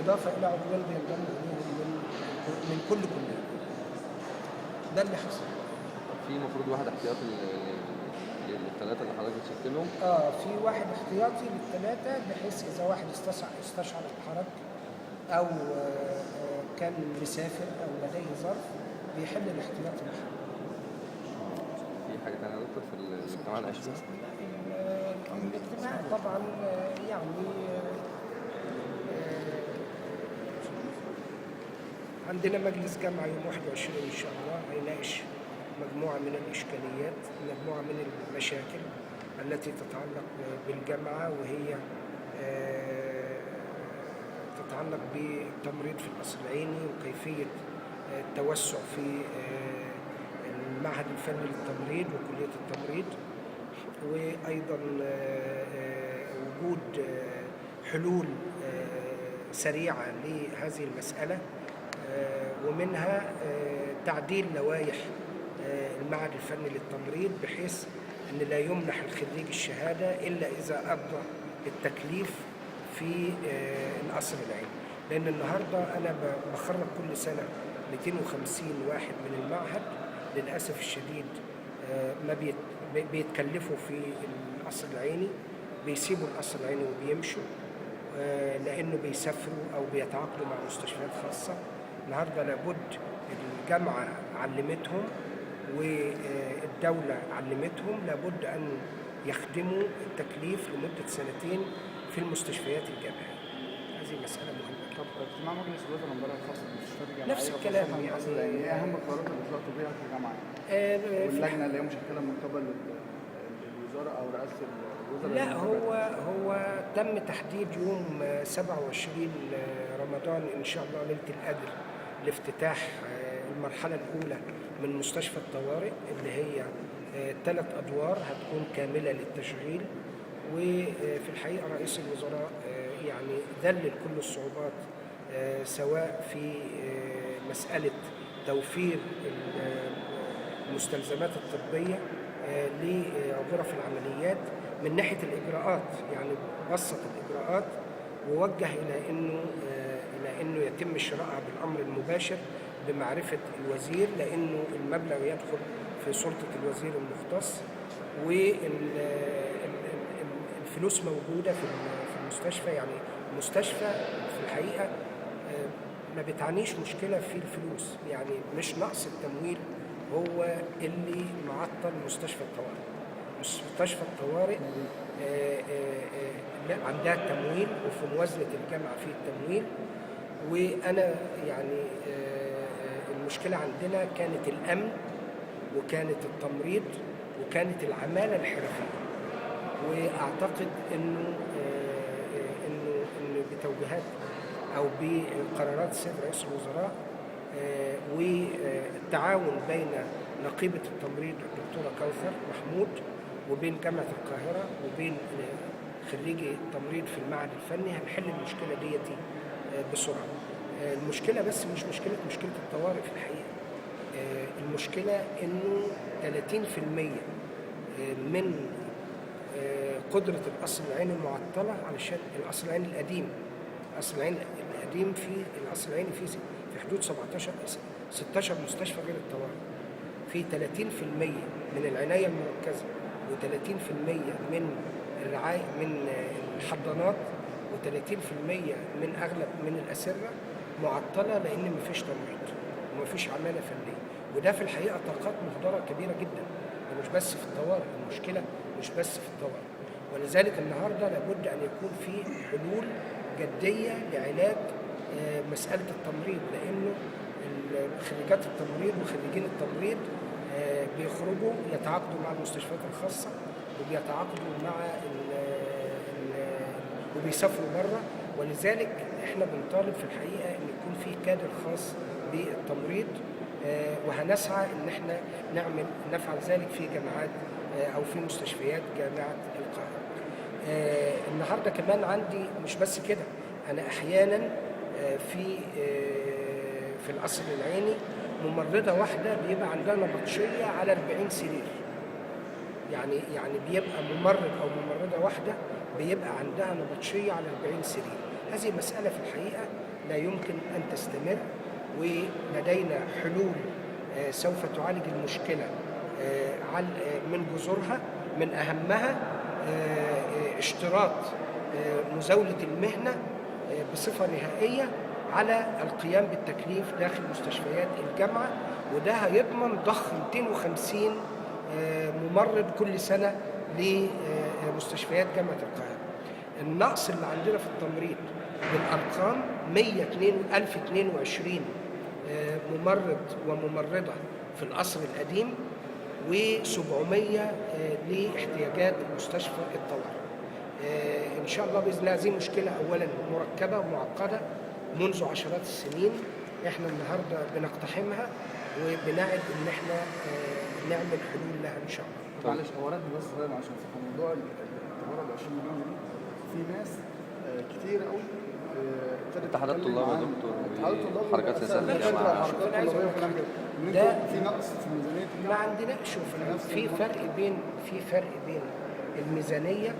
بالاضافه الى عضوين بينضموا اليهم من كل كليه. ده اللي حصل. في المفروض واحد احتياطي للثلاثه اللي حضرتك بتشكلهم؟ في واحد احتياطي للثلاثه، بحيث اذا واحد استشعر الحرج او كان مسافر او لديه ظرف بيحل الاحتياطي محله. في حاجه ثانيه يا دكتور في الاجتماع العشري؟ الاجتماع طبعا يعني عندنا مجلس جامعة يوم 21 إن شاء الله هيناقش مجموعة من الإشكاليات، مجموعة من المشاكل التي تتعلق بالجامعة، وهي تتعلق بالتمريض في القصر العيني وكيفية التوسع في المعهد الفني للتمريض وكلية التمريض، وأيضا وجود حلول سريعة لهذه المسألة، ومنها تعديل لوائح المعهد الفني للتمريض بحيث أن لا يمنح الخريج الشهادة إلا إذا أقضى التكليف في القصر العيني. لأن النهاردة أنا بخرج كل سنة 250 واحد من المعهد، للأسف الشديد ما بيتكلفوا في القصر العيني، بيسيبوا القصر العيني وبيمشوا لأنه بيسافروا أو بيتعاقدوا مع مستشفيات خاصة. النهارده لابد الجامعة علمتهم والدولة علمتهم لابد أن يخدموا التكليف لمدة 2 سنين في المستشفيات الجامعية. هذه مسألة مهمة. طب اجتماع مجلس الوزراء امبارح الخاص بالمستشفيات الجامعية نفس الكلام يعني ايه أهم القرارات اللي طلعتوا بيها في الجامعة؟ واللجنة اللي هي مشكلة من قبل الوزارة أو رئاسة الوزراء؟ لا، هو تم تحديد يوم 27 رمضان إن شاء الله ليلة القدر لافتتاح المرحلة الأولى من مستشفى الطوارئ، اللي هي 3 أدوار هتكون كاملة للتشغيل. وفي الحقيقة رئيس الوزراء يعني ذلل كل الصعوبات، سواء في مسألة توفير المستلزمات الطبية لغرف العمليات من ناحية الإجراءات، يعني بسط الإجراءات ووجه إلى إنه يتم شرائها بالأمر المباشر بمعرفة الوزير، لأنه المبلغ يدخل في سلطة الوزير المختص، والفلوس موجودة في المستشفى. يعني المستشفى في الحقيقة ما بتعنيش مشكلة في الفلوس، يعني مش نقص التمويل هو اللي معطل مستشفى الطوارئ. مستشفى الطوارئ عندها التمويل، وفي موازنة الجامعة في التمويل. وأنا يعني المشكلة عندنا كانت الأمن وكانت التمريض وكانت العمالة الحرفية. وأعتقد إنه بتوجيهات أو بقرارات السيد رئيس الوزراء والتعاون بين نقيبة التمريض الدكتورة كوثر محمود وبين جامعة القاهرة وبين خريجي التمريض في المعهد الفني هنحل المشكلة ديتي بسرعة. المشكلة بس مش مشكلة الطوارئ في الحقيقة. المشكلة إنه 30% من قدرة القصر العيني المعطلة، علشان القصر العيني القديم. القصر العيني القديم في القصر العيني في حدود 16 مستشفى غير الطوارئ. في 30% من العناية المركزة و30% من الرعاية من الحضانات و30% من أغلب من الأسرة معطلة لأن مفيش تمريض ومفيش عمالة فنية. وده في الحقيقة طاقات مهدرة كبيرة جدا، مش بس في الطوارئ. المشكلة مش بس في الطوارئ، ولذلك النهاردة لابد أن يكون في حلول جدية لعلاج مسألة التمريض، لأنه خريجات التمريض وخريجين التمريض بيخرجوا يتعاقدوا مع المستشفيات الخاصة وبيتعاقدوا مع وبيسافروا بره. ولذلك احنا بنطالب في الحقيقة ان يكون في كادر خاص بالتمريض، وهنسعى ان احنا نفعل ذلك في جامعات او في مستشفيات جامعة القاهرة. النهارده كمان عندي مش بس كده، انا احيانا في القصر العيني ممرضة واحدة بيبقى عندها نبطشية على 40 سرير. يعني بيبقى ممرض أو ممرضة واحدة بيبقى عندها نبطشية على 40 سرير. هذه مسألة في الحقيقة لا يمكن أن تستمر، ولدينا حلول سوف تعالج المشكلة من جذورها. من أهمها اشتراط مزاولة المهنة بصفة نهائية على القيام بالتكليف داخل مستشفيات الجامعة، وده هيضمن ضخ 250 ممرض كل سنة لمستشفيات جامعة القاهرة. النقص اللي عندنا في التمريض بالأرقام 1022 ممرض وممرضة في القصر القديم، و700 لاحتياجات مستشفى الطوارئ. إن شاء الله بإذن الله هذه مشكلة أولا مركبة ومعقدة منذ عشرات السنين، إحنا النهاردة بنقتحمها وبنعد إن إحنا نعمل حلول لها إن شاء الله. معلش هو رد بس عشان في موضوع التبرع ب 20 مليون جنيه، في ناس كتير قوي اتحادات طلاب يا دكتور وحركات سياسية في الجامعة. حركات طلابية وكلام كده. ده في نقص في ميزانية ما عندنا. شوف، في فرق بين الميزانية